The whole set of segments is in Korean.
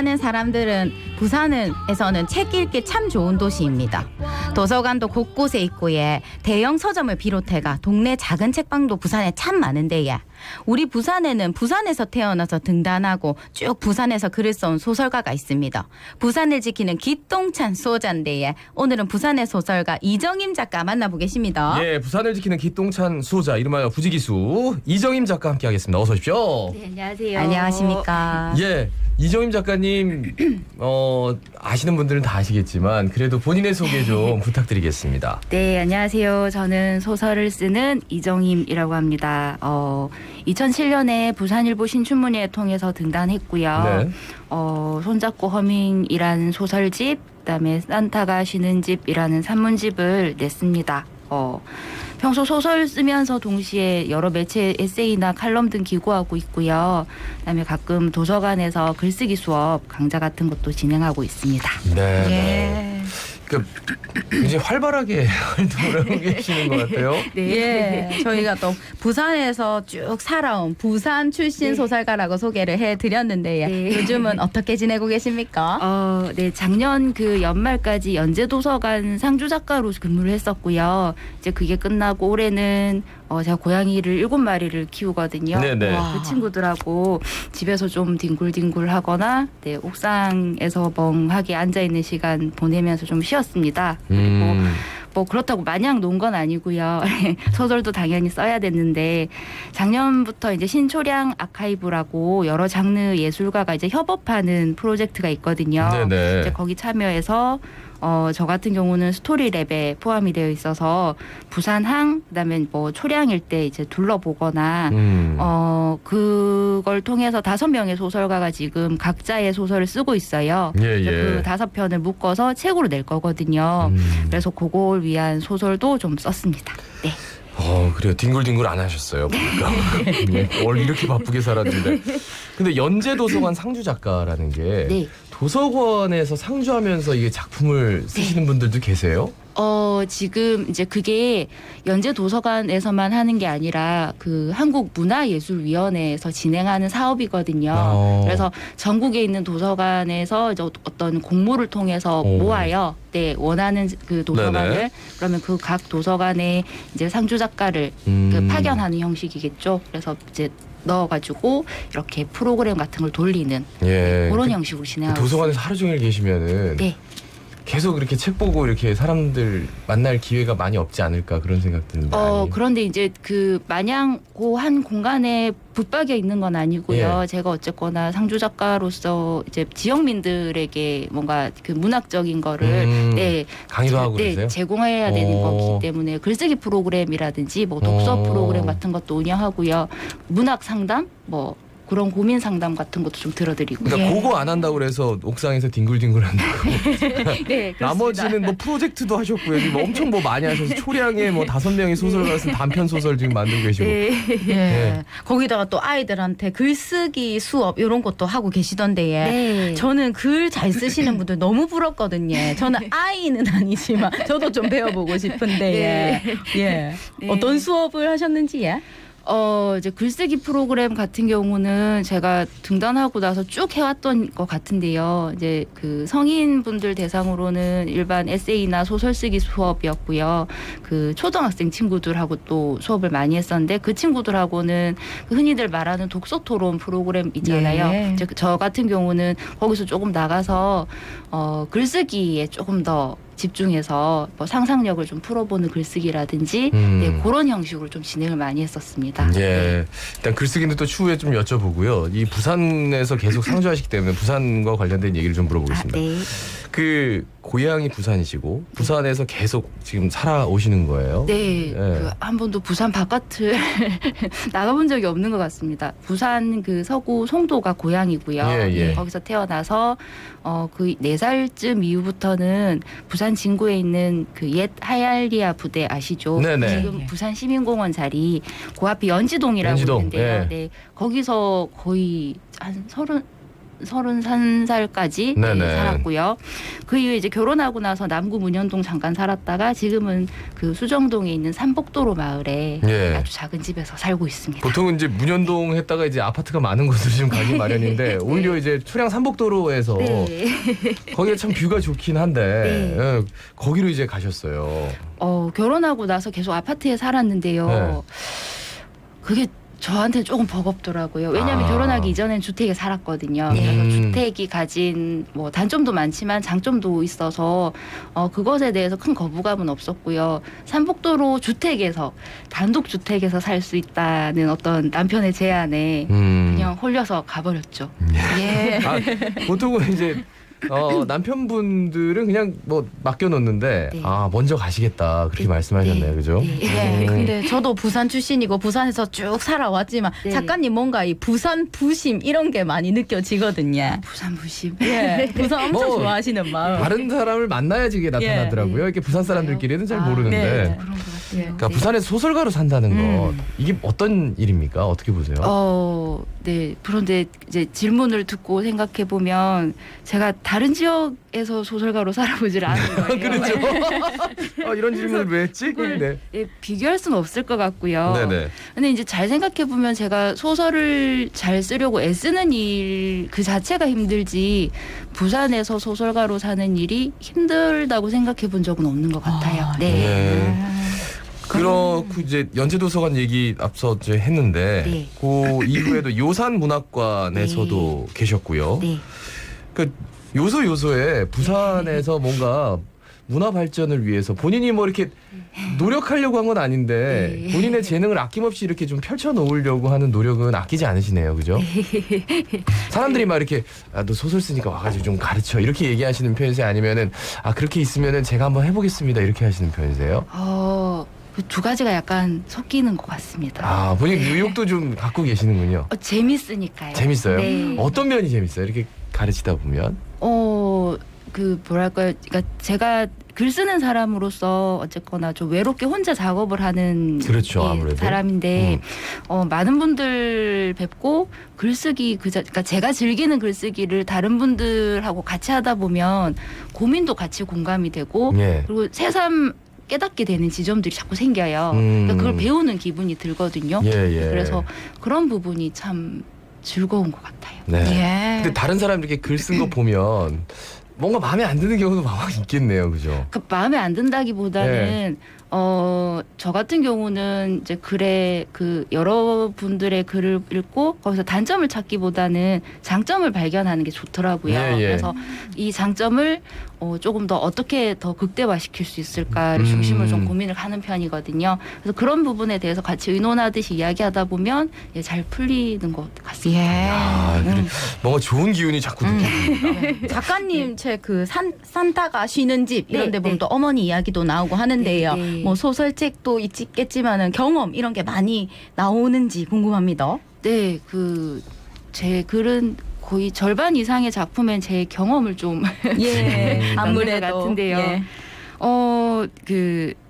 사는 사람들은 부산에서는 책 읽기 참 좋은 도시입니다. 도서관도 곳곳에 있고에 대형 서점을 비롯해가 동네 작은 책방도 부산에 참 많은데요. 우리 부산에는 부산에서 태어나서 등단하고 쭉 부산에서 글을 써온 소설가가 있습니다. 부산을 지키는 기똥찬 수호자인데요. 오늘은 부산의 소설가 이정임 작가 만나보겠습니다. 예, 부산을 지키는 기똥찬 수호자 이름하여 부지기수 이정임 작가 함께하겠습니다. 어서 오십시오. 네, 안녕하세요. 안녕하십니까. 예, 이정임 작가님 아시는 분들은 다 아시겠지만 그래도 본인의 소개 좀 부탁드리겠습니다. 네, 안녕하세요. 저는 소설을 쓰는 이정임이라고 합니다. 2007년에 부산일보 신춘문예 통해서 등단했고요. 네. 손잡고 허밍이라는 소설집, 그다음에 산타가 쉬는 집이라는 산문집을 냈습니다. 평소 소설 쓰면서 동시에 여러 매체 에세이나 칼럼 등 기고하고 있고요. 그다음에 가끔 도서관에서 글쓰기 수업, 강좌 같은 것도 진행하고 있습니다. 네. 예. 그 굉장히 활발하게 활동을 하고 계시는 것 같아요. 예, 저희가 또 부산에서 쭉 살아온 부산 출신 네. 소설가라고 소개를 해드렸는데 네. 요즘은 어떻게 지내고 계십니까? 네, 작년 그 연말까지 연제도서관 상주 작가로 근무를 했었고요. 이제 그게 끝나고 올해는 제가 고양이를 7마리를 키우거든요. 네네. 와. 그 친구들하고 집에서 좀 뒹굴뒹굴 하거나 네, 옥상에서 멍하게 앉아있는 시간 보내면서 좀 쉬었습니다. 뭐 그렇다고 마냥 논 건 아니고요. 소설도 당연히 써야 됐는데 작년부터 이제 신초량 아카이브라고 여러 장르 예술가가 이제 협업하는 프로젝트가 있거든요. 네네. 이제 거기 참여해서 저 같은 경우는 스토리랩에 포함이 되어 있어서 부산항 그다음에 뭐 초량일 때 이제 둘러보거나 그걸 통해서 5명의 소설가가 지금 각자의 소설을 쓰고 있어요. 예, 예. 그 5편을 묶어서 책으로 낼 거거든요. 그래서 그걸 위한 소설도 좀 썼습니다. 네. 그래요. 뒹굴뒹굴 안 하셨어요. 보니까. 예, 원래 이렇게 바쁘게 살았는데. 근데 연제도서관 상주 작가라는 게 네. 도서관에서 상주하면서 이게 작품을 쓰시는 분들도 계세요? 지금 이제 그게 연제도서관에서만 하는 게 아니라 그 한국문화예술위원회에서 진행하는 사업이거든요. 그래서 전국에 있는 도서관에서 이제 어떤 공모를 통해서 모아요. 네, 원하는 그 도서관을. 네네. 그러면 그 각 도서관에 이제 상주 작가를 그 파견하는 형식이겠죠. 그래서 이제 넣어가지고 이렇게 프로그램 같은 걸 돌리는 예. 그런 형식으로 진행하고 도서관에서 하루 종일 계시면은 네. 계속 이렇게 책 보고 이렇게 사람들 만날 기회가 많이 없지 않을까 그런 생각 드는데. 그런데 이제 그 마냥 그 한 공간에 붙박여 있는 건 아니고요. 예. 제가 어쨌거나 상주 작가로서 이제 지역민들에게 뭔가 그 문학적인 거를 네, 강의도 하고 네, 그러세요? 제공해야 되는 거기 때문에 글쓰기 프로그램이라든지 뭐 독서 프로그램 같은 것도 운영하고요. 문학 상담 뭐 그런 고민 상담 같은 것도 좀 들어드리고. 그러니까 그거 안 한다고 그래서 옥상에서 딩글딩글 한다고. 네, 그렇습니다. 나머지는 뭐 프로젝트도 하셨고요. 지금 엄청 뭐 많이 하셔서 초량에 뭐 5명의 소설가 쓴 단편 소설 지금 만들고 계시고. 네. 예. 네. 거기다가 또 아이들한테 글쓰기 수업 이런 것도 하고 계시던데 네. 저는 글 잘 쓰시는 분들 너무 부럽거든요. 저는 아이는 아니지만 저도 좀 배워보고 싶은데 예. 네. 어떤 수업을 하셨는지 예? 이제 글쓰기 프로그램 같은 경우는 제가 등단하고 나서 쭉 해왔던 것 같은데요. 이제 그 성인분들 대상으로는 일반 에세이나 소설 쓰기 수업이었고요. 그 초등학생 친구들하고 또 수업을 많이 했었는데 그 친구들하고는 그 흔히들 말하는 독서 토론 프로그램 있잖아요. 예. 이제 저 같은 경우는 거기서 조금 나가서 글쓰기에 조금 더 집중해서 뭐 상상력을 좀 풀어보는 글쓰기라든지 네, 그런 형식으로 좀 진행을 많이 했었습니다. 예. 네. 일단 글쓰기는 또 추후에 좀 여쭤보고요. 이 부산에서 계속 상주하시기 때문에 부산과 관련된 얘기를 좀 물어보겠습니다. 네. 그 고향이 부산이시고 부산에서 계속 지금 살아오시는 거예요? 네, 예. 한 번도 부산 바깥을 나가본 적이 없는 것 같습니다. 부산 그 서구 송도가 고향이고요. 예, 예. 네, 거기서 태어나서 그 4살쯤 이후부터는 부산 진구에 있는 그 옛 하얄리아 부대 아시죠? 네네. 지금 예. 부산 시민공원 자리 그 앞이 연지동이라고 연지동, 있는데요. 예. 네, 거기서 거의 한 31살까지 네네. 살았고요. 그 이후에 이제 결혼하고 나서 남구 문현동 잠깐 살았다가 지금은 그 수정동에 있는 삼복도로 마을에 예. 아주 작은 집에서 살고 있습니다. 보통은 이제 문현동 했다가 이제 아파트가 많은 곳으로 좀 가기 마련인데 오히려 이제 초량 삼복도로에서 네. 거기가 참 뷰가 좋긴 한데 네. 예, 거기로 이제 가셨어요. 결혼하고 나서 계속 아파트에 살았는데요. 네. 그게 저한테 조금 버겁더라고요. 왜냐하면 아. 결혼하기 이전엔 주택에 살았거든요. 그래서 주택이 가진 뭐 단점도 많지만 장점도 있어서 그것에 대해서 큰 거부감은 없었고요. 삼복도로 주택에서 단독 주택에서 살 수 있다는 어떤 남편의 제안에 그냥 홀려서 가버렸죠. 예. 아, 보통은 이제 남편분들은 그냥 뭐 맡겨놓는데 네. 먼저 가시겠다 그렇게 말씀하셨네요, 네. 그죠? 네. 예, 근데 저도 부산 출신이고 부산에서 쭉 살아왔지만 네. 작가님 뭔가 이 부산 부심 이런 게 많이 느껴지거든요. 부산 부심. 예, 부산 엄청 뭐, 좋아하시는 마음. 다른 사람을 만나야지 이게 나타나더라고요. 네. 이렇게 부산 사람들끼리는 잘 아, 모르는데. 네. 그런 것 같아요. 그러니까 네. 부산에서 소설가로 산다는 것 이게 어떤 일입니까? 어떻게 보세요? 네. 그런데 이제 질문을 듣고 생각해 보면 제가 다른 지역에서 소설가로 살아보질 않은 거예요. 그렇죠. 이런 질문을 왜 했지? 네. 예, 비교할 수는 없을 것 같고요. 네네. 근데 이제 잘 생각해 보면 제가 소설을 잘 쓰려고 애쓰는 일 그 자체가 힘들지 부산에서 소설가로 사는 일이 힘들다고 생각해 본 적은 없는 것 같아요. 네. 네. 그렇고 이제 연세도서관 얘기 앞서 이제 했는데 네. 그 이후에도 요산문학관에서도 계셨고요. 네. 그 요소에 부산에서 뭔가 문화 발전을 위해서 본인이 뭐 이렇게 노력하려고 한 건 아닌데 네. 본인의 재능을 아낌없이 이렇게 좀 펼쳐 놓으려고 하는 노력은 아끼지 않으시네요, 그죠? 사람들이 막 이렇게 너 소설 쓰니까 와가지고 좀 가르쳐 이렇게 얘기하시는 편이세요? 아니면은 그렇게 있으면은 제가 한번 해보겠습니다 이렇게 하시는 편이세요? 그 두 가지가 약간 섞이는 것 같습니다. 본인 의욕도 좀 갖고 계시는군요. 재밌으니까요. 재밌어요? 네. 어떤 면이 재밌어요? 이렇게 가르치다 보면? 그 뭐랄까요? 그러니까 제가 글 쓰는 사람으로서 어쨌거나 좀 외롭게 혼자 작업을 하는 그렇죠, 아무래도. 사람인데 많은 분들 뵙고 글쓰기 그러니까 제가 즐기는 글쓰기를 다른 분들하고 같이 하다 보면 고민도 같이 공감이 되고 예. 그리고 새삼 깨닫게 되는 지점들이 자꾸 생겨요. 그러니까 그걸 배우는 기분이 들거든요. 예. 그래서 그런 부분이 참 즐거운 것 같아요. 네. 예. 근데 다른 사람 이렇게 글 쓴 거 보면 뭔가 마음에 안 드는 경우도 막 있겠네요, 그죠? 그 마음에 안 든다기보다는 저 같은 경우는 이제 글에 그 여러분들의 글을 읽고 거기서 단점을 찾기보다는 장점을 발견하는 게 좋더라고요. 예. 그래서 이 장점을 조금 더 어떻게 더 극대화시킬 수 있을까를 중심으로 좀 고민을 하는 편이거든요. 그래서 그런 부분에 대해서 같이 의논하듯이 이야기하다 보면 잘 풀리는 것 같습니다. 예. 그래. 뭔가 좋은 기운이 자꾸 느껴집니다. 네. 작가님 책 그 산타가 쉬는 집 이런 네, 데 보면 네. 또 어머니 이야기도 나오고 하는데요. 네, 네. 뭐 소설책도 있겠지만은 경험 이런 게 많이 나오는지 궁금합니다. 네, 제 글은 거의 절반 이상의 작품엔 제 경험을 좀 예. 넣는 것 아무래도 같은데요. 예.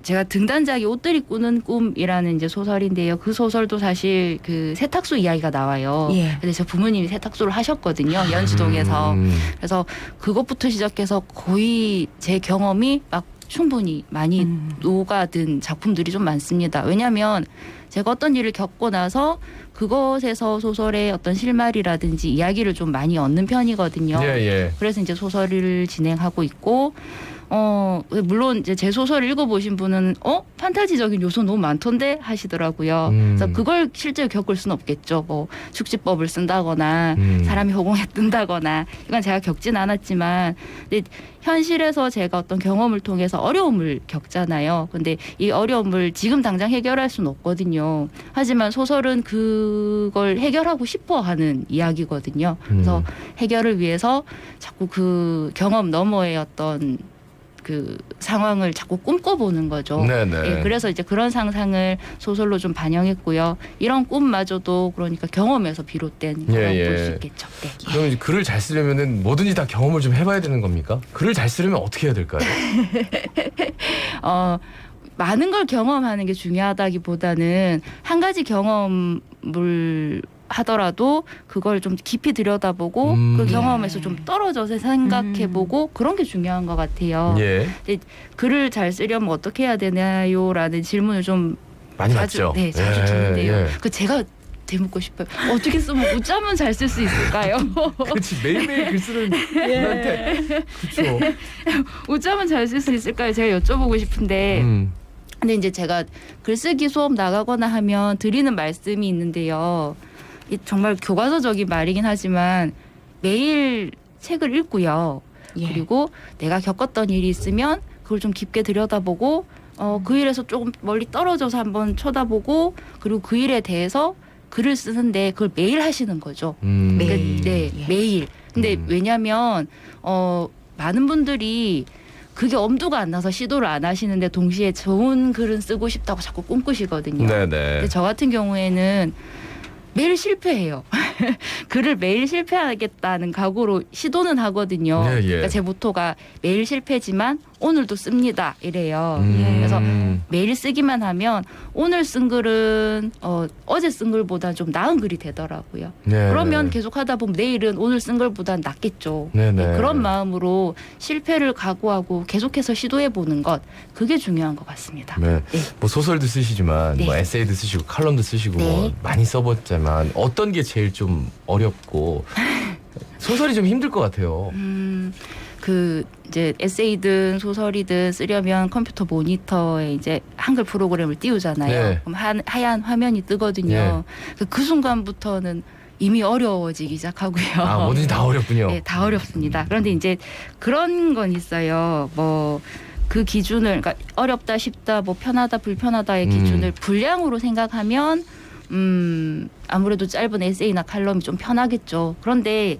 제가 등단작이 옷들이 꾸는 꿈이라는 이제 소설인데요. 그 소설도 사실 그 세탁소 이야기가 나와요. 예. 근데 제 부모님이 세탁소를 하셨거든요. 연수동에서. 그래서 그것부터 시작해서 거의 제 경험이 막 충분히 많이 녹아든 작품들이 좀 많습니다. 왜냐하면 제가 어떤 일을 겪고 나서 그것에서 소설의 어떤 실마리라든지 이야기를 좀 많이 얻는 편이거든요. 예. 그래서 이제 소설을 진행하고 있고 물론 이제 제 소설을 읽어보신 분은 판타지적인 요소 너무 많던데 하시더라고요. 그래서 그걸 실제로 겪을 수는 없겠죠. 뭐 축지법을 쓴다거나 사람이 허공에 뜬다거나 이건 제가 겪진 않았지만 근데 현실에서 제가 어떤 경험을 통해서 어려움을 겪잖아요. 근데 이 어려움을 지금 당장 해결할 수는 없거든요. 하지만 소설은 그걸 해결하고 싶어 하는 이야기거든요. 그래서 해결을 위해서 자꾸 그 경험 너머의 어떤 그 상황을 자꾸 꿈꿔보는 거죠. 네네. 예, 그래서 이제 그런 상상을 소설로 좀 반영했고요. 이런 꿈마저도 그러니까 경험에서 비롯된 거라고 볼 수 있겠죠. 네. 그럼 이제 글을 잘 쓰려면은 뭐든지 다 경험을 좀 해봐야 되는 겁니까? 글을 잘 쓰려면 어떻게 해야 될까요? 많은 걸 경험하는 게 중요하다기보다는 한 가지 경험을 하더라도 그걸 좀 깊이 들여다보고 그 경험에서 좀 떨어져서 생각해보고 그런 게 중요한 것 같아요. 예. 글을 잘 쓰려면 어떻게 해야 되나요?라는 질문을 좀 많이 자주, 맞죠? 네, 자주 예, 듣는데요. 예. 그 제가 되묻고 싶어요. 어떻게 쓰면 웃자면 잘 쓸 수 있을까요? 그렇지 매일매일 글 쓰는 분한테 그렇죠. 웃자면 잘 쓸 수 있을까요? 제가 여쭤보고 싶은데 근데 이제 제가 글쓰기 수업 나가거나 하면 드리는 말씀이 있는데요. 이 정말 교과서적인 말이긴 하지만 매일 책을 읽고요. 예. 그리고 내가 겪었던 일이 있으면 그걸 좀 깊게 들여다보고 그 일에서 조금 멀리 떨어져서 한번 쳐다보고 그리고 그 일에 대해서 글을 쓰는데 그걸 매일 하시는 거죠. 매일. 네, 예. 매일. 근데 왜냐하면 많은 분들이 그게 엄두가 안 나서 시도를 안 하시는데 동시에 좋은 글은 쓰고 싶다고 자꾸 꿈꾸시거든요. 네네. 근데 저 같은 경우에는 매일 실패해요. 글을 매일 실패하겠다는 각오로 시도는 하거든요. 예, 예. 그러니까 제 모토가 매일 실패지만 오늘도 씁니다. 이래요. 음. 그래서 매일 쓰기만 하면 오늘 쓴 글은 어제 쓴 글보다 좀 나은 글이 되더라고요. 네. 그러면 계속 하다 보면 내일은 오늘 쓴 글보다 낫겠죠. 네네. 그런 마음으로 실패를 각오하고 계속해서 시도해 보는 것 그게 중요한 것 같습니다. 네. 네. 뭐 소설도 쓰시지만 네. 뭐 에세이도 쓰시고 칼럼도 쓰시고 네. 뭐 많이 써봤지만 어떤 게 제일 좀 어렵고 소설이 좀 힘들 것 같아요. 그 이제 에세이든 소설이든 쓰려면 컴퓨터 모니터에 이제 한글 프로그램을 띄우잖아요. 네. 그럼 하얀 화면이 뜨거든요. 그 순간부터는 이미 어려워지기 시작하고요. 아 뭐든지 다 어렵군요. 네, 다 어렵습니다. 그런데 이제 그런 건 있어요. 뭐 그 기준을 그러니까 어렵다, 쉽다, 뭐 편하다, 불편하다의 기준을 분량으로 생각하면 아무래도 짧은 에세이나 칼럼이 좀 편하겠죠. 그런데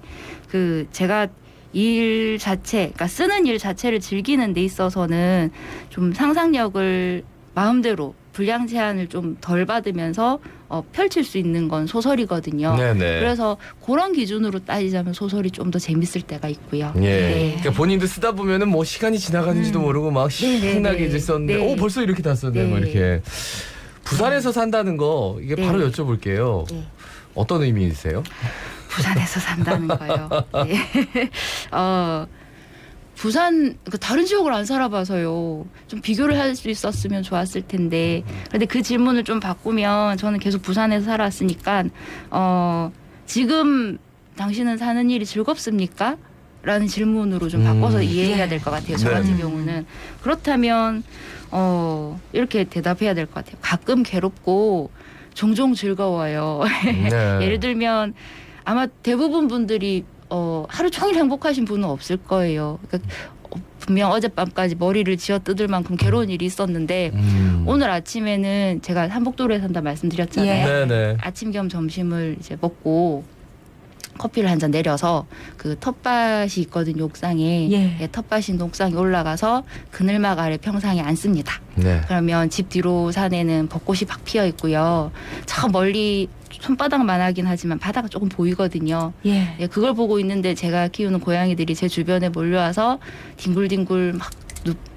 그 제가 일 자체, 그러니까 쓰는 일 자체를 즐기는 데 있어서는 좀 상상력을 마음대로 분량 제한을 좀 덜 받으면서 펼칠 수 있는 건 소설이거든요. 네네. 그래서 그런 기준으로 따지자면 소설이 좀 더 재밌을 때가 있고요. 예. 네. 그러니까 본인도 쓰다 보면은 뭐 시간이 지나가는지도 모르고 막 신나게 이제 썼는데, 네. 벌써 이렇게 다 썼네, 뭐 네. 이렇게. 부산에서 산다는 거 이게 네. 바로 여쭤볼게요. 네. 어떤 의미이세요? 부산에서 산다는 거요. 네. 부산 그 다른 지역을 안 살아봐서요. 좀 비교를 할 수 있었으면 좋았을 텐데. 그런데 그 질문을 좀 바꾸면 저는 계속 부산에서 살았으니까 지금 당신은 사는 일이 즐겁습니까? 라는 질문으로 좀 바꿔서 이해해야 될 것 같아요. 저 네. 같은 경우는. 그렇다면 이렇게 대답해야 될 것 같아요. 가끔 괴롭고 종종 즐거워요. 네. 예를 들면 아마 대부분 분들이 하루 종일 행복하신 분은 없을 거예요. 그러니까 분명 어젯밤까지 머리를 쥐어 뜯을 만큼 괴로운 일이 있었는데 오늘 아침에는 제가 한복도로에 산다 말씀드렸잖아요. 네네. 아침 겸 점심을 이제 먹고 커피를 한 잔 내려서 그 텃밭이 있거든요, 옥상에. 예. 예, 텃밭 있는 옥상에 올라가서 그늘막 아래 평상에 앉습니다. 네. 그러면 집 뒤로 산에는 벚꽃이 막 피어 있고요. 저 멀리 손바닥만 하긴 하지만 바다가 조금 보이거든요. 예. 예, 그걸 보고 있는데 제가 키우는 고양이들이 제 주변에 몰려와서 딩굴딩굴 막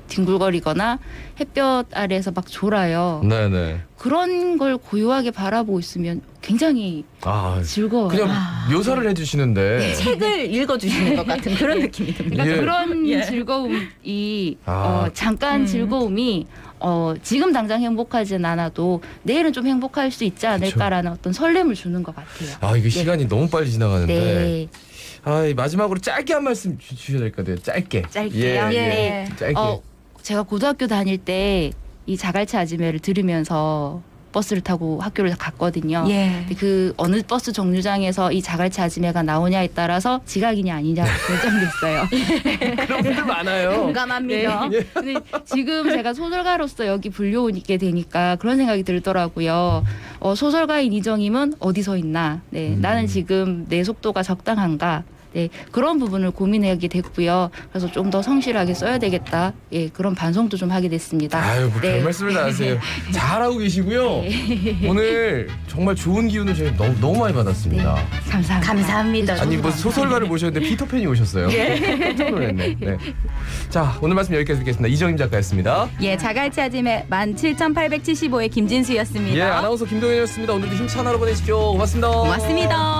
뒹굴거리거나 햇볕 아래에서 막 졸아요. 네네. 그런 걸 고요하게 바라보고 있으면 굉장히 아, 즐거워요. 그냥 묘사를 해주시는데. 책을 읽어주시는 것 같은 그런 느낌이 듭니다. 그러니까 예. 그런 예. 즐거움이 아. 잠깐 즐거움이 지금 당장 행복하진 않아도 내일은 좀 행복할 수 있지 않을까라는 어떤 설렘을 주는 것 같아요. 아, 이거 시간이 너무 빨리 지나가는데. 네. 아, 이 마지막으로 짧게 한 말씀 주셔야 될 것 같아요. 짧게. 짧게요? 네. 짧게. 제가 고등학교 다닐 때 이 자갈치 아지매를 들으면서 버스를 타고 학교를 갔거든요. 예. 근데 그 어느 버스 정류장에서 이 자갈치 아지매가 나오냐에 따라서 지각이냐 아니냐 결정됐어요. 그런 분들 많아요. 공감합니다. 네. 근데 지금 제가 소설가로서 여기 불려오게 되니까 그런 생각이 들더라고요. 소설가인 이정임은 어디서 있나? 네, 나는 지금 내 속도가 적당한가? 네, 그런 부분을 고민하게 됐고요. 그래서 좀 더 성실하게 써야 되겠다. 예, 그런 반성도 좀 하게 됐습니다. 아유, 뭐 네. 별 말씀을 다 하세요. 잘하고 계시고요. 오늘 정말 좋은 기운을 저희 너무 많이 받았습니다. 감사합니다. 감사합니다. 아니 뭐 소설가를 모셨는데 피터팬이 오셨어요. 깜짝 놀랐네. 네. 자, 오늘 말씀 여기까지 듣겠습니다. 이정임 작가였습니다. 예, 자갈치 아짐의 17,875의 김진수였습니다. 예, 아나운서 김동현이었습니다. 오늘도 힘찬 하루 보내십시오. 고맙습니다. 고맙습니다.